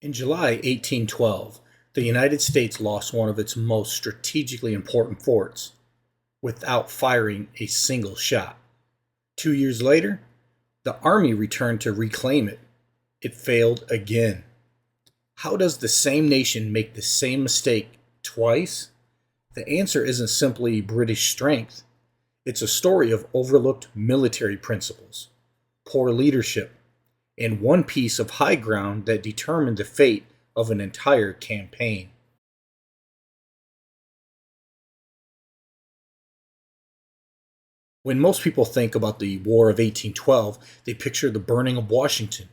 In July 1812, the United States lost one of its most strategically important forts without firing a single shot. 2 years later, the Army returned to reclaim it. It failed again. How does the same nation make the same mistake twice? The answer isn't simply British strength. It's a story of overlooked military principles, poor leadership, and one piece of high ground that determined the fate of an entire campaign. When most people think about the War of 1812, they picture the burning of Washington,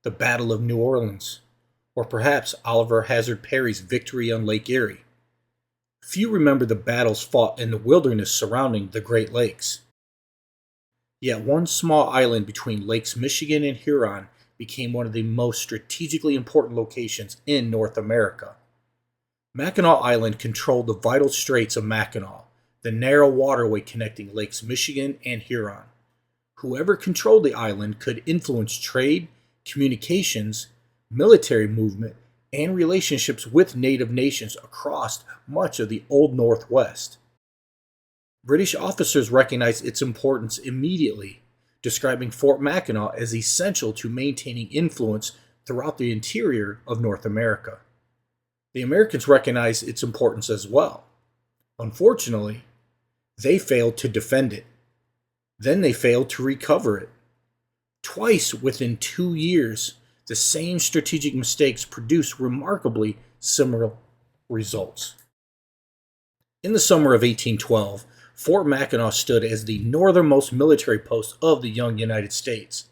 the Battle of New Orleans, or perhaps Oliver Hazard Perry's victory on Lake Erie. Few remember the battles fought in the wilderness surrounding the Great Lakes. Yet one small island between Lakes Michigan and Huron became one of the most strategically important locations in North America. Mackinac Island controlled the vital straits of Mackinac, the narrow waterway connecting Lakes Michigan and Huron. Whoever controlled the island could influence trade, communications, military movement, and relationships with native nations across much of the Old Northwest. British officers recognized its importance immediately, describing Fort Mackinac as essential to maintaining influence throughout the interior of North America. The Americans recognized its importance as well. Unfortunately, they failed to defend it. Then they failed to recover it. Twice within 2 years, the same strategic mistakes produced remarkably similar results. In the summer of 1812, Fort Mackinac stood as the northernmost military post of the young United States.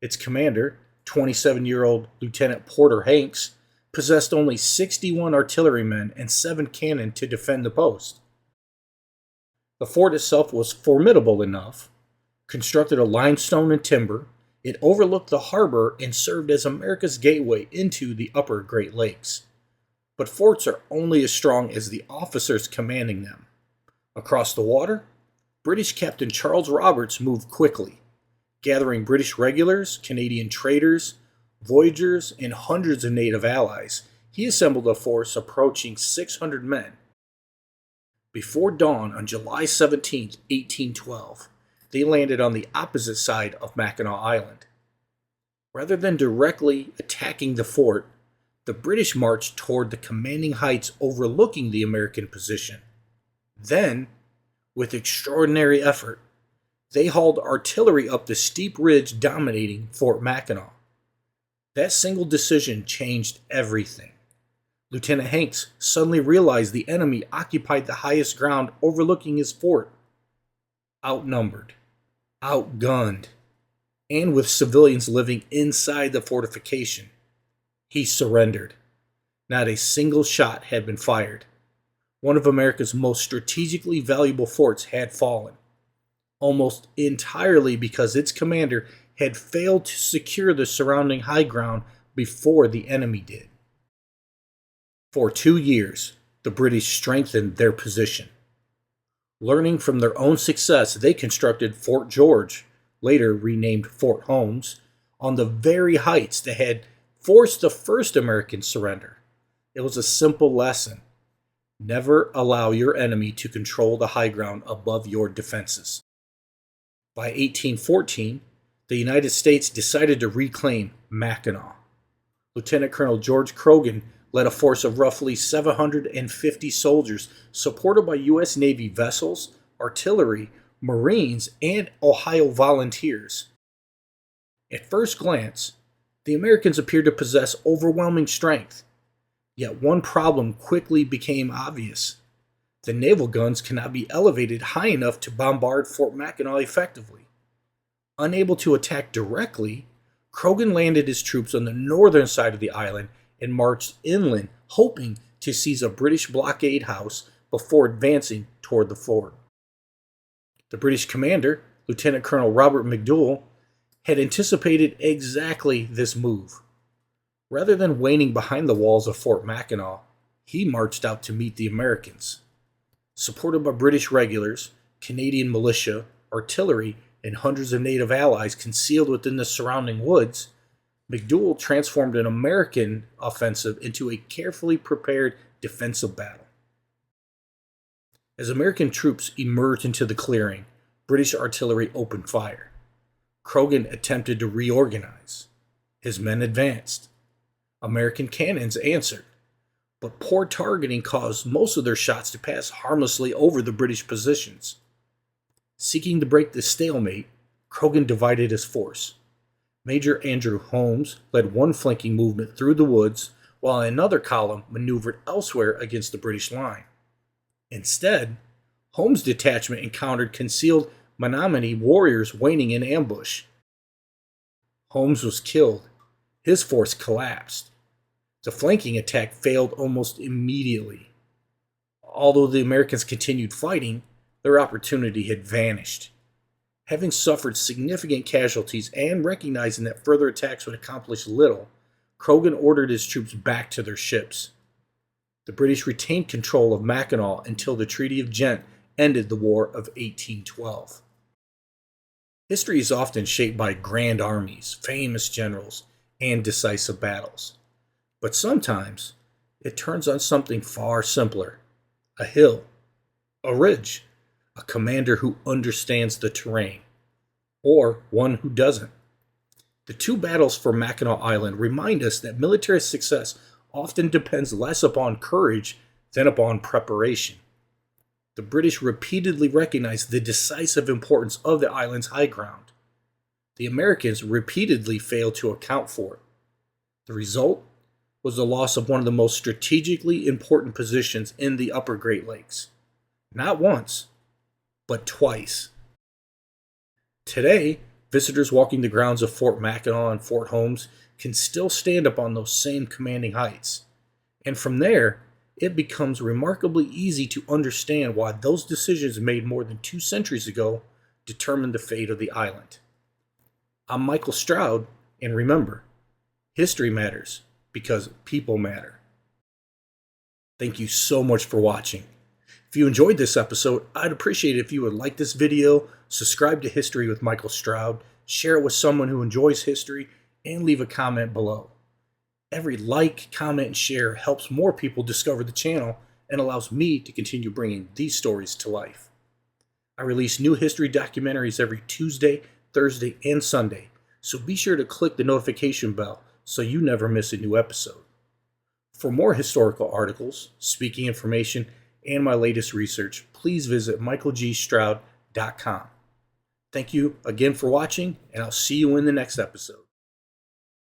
Its commander, 27-year-old Lieutenant Porter Hanks, possessed only 61 artillerymen and 7 cannon to defend the post. The fort itself was formidable enough. Constructed of limestone and timber, it overlooked the harbor and served as America's gateway into the upper Great Lakes. But forts are only as strong as the officers commanding them. Across the water, British Captain Charles Roberts moved quickly, gathering British regulars, Canadian traders, voyageurs, and hundreds of native allies. He assembled a force approaching 600 men. Before dawn on July 17, 1812, they landed on the opposite side of Mackinac Island. Rather than directly attacking the fort, the British marched toward the commanding heights overlooking the American position. Then, with extraordinary effort, they hauled artillery up the steep ridge dominating Fort Mackinac. That single decision changed everything. Lieutenant Hanks suddenly realized the enemy occupied the highest ground overlooking his fort. Outnumbered, outgunned, and with civilians living inside the fortification, he surrendered. Not a single shot had been fired. One of America's most strategically valuable forts had fallen, almost entirely because its commander had failed to secure the surrounding high ground before the enemy did. For 2 years, the British strengthened their position. Learning from their own success, they constructed Fort George, later renamed Fort Holmes, on the very heights that had forced the first American surrender. It was a simple lesson. Never allow your enemy to control the high ground above your defenses. By 1814, the United States decided to reclaim Mackinac. Lieutenant Colonel George Croghan led a force of roughly 750 soldiers supported by U.S. Navy vessels, artillery, Marines, and Ohio volunteers. At first glance, the Americans appeared to possess overwhelming strength. Yet one problem quickly became obvious. The naval guns cannot be elevated high enough to bombard Fort Mackinac effectively. Unable to attack directly, Croghan landed his troops on the northern side of the island and marched inland, hoping to seize a British blockade house before advancing toward the fort. The British commander, Lieutenant Colonel Robert McDougal, had anticipated exactly this move. Rather than waiting behind the walls of Fort Mackinac, he marched out to meet the Americans. Supported by British regulars, Canadian militia, artillery, and hundreds of native allies concealed within the surrounding woods, McDowell transformed an American offensive into a carefully prepared defensive battle. As American troops emerged into the clearing, British artillery opened fire. Croghan attempted to reorganize. His men advanced. American cannons answered, but poor targeting caused most of their shots to pass harmlessly over the British positions. Seeking to break the stalemate, Croghan divided his force. Major Andrew Holmes led one flanking movement through the woods, while another column maneuvered elsewhere against the British line. Instead, Holmes' detachment encountered concealed Menominee warriors waiting in ambush. Holmes was killed. His force collapsed. The flanking attack failed almost immediately. Although the Americans continued fighting, their opportunity had vanished. Having suffered significant casualties and recognizing that further attacks would accomplish little, Croghan ordered his troops back to their ships. The British retained control of Mackinac until the Treaty of Ghent ended the War of 1812. History is often shaped by grand armies, famous generals, and decisive battles. But sometimes it turns on something far simpler: a hill, a ridge, a commander who understands the terrain, or one who doesn't. The two battles for Mackinac Island remind us that military success often depends less upon courage than upon preparation. The British repeatedly recognized the decisive importance of the island's high ground. The Americans repeatedly failed to account for it. The result was the loss of one of the most strategically important positions in the upper Great Lakes. Not once, but twice. Today, visitors walking the grounds of Fort Mackinac and Fort Holmes can still stand up on those same commanding heights. And from there, it becomes remarkably easy to understand why those decisions made more than 2 centuries ago determined the fate of the island. I'm Michael Stroud, and remember, history matters because people matter. Thank you so much for watching. If you enjoyed this episode, I'd appreciate it if you would like this video, subscribe to History with Michael Stroud, share it with someone who enjoys history, and leave a comment below. Every like, comment, and share helps more people discover the channel and allows me to continue bringing these stories to life. I release new history documentaries every Tuesday, Thursday, and Sunday, so be sure to click the notification bell so you never miss a new episode. For more historical articles, speaking information, and my latest research, please visit michaelgstroud.com. Thank you again for watching, and I'll see you in the next episode.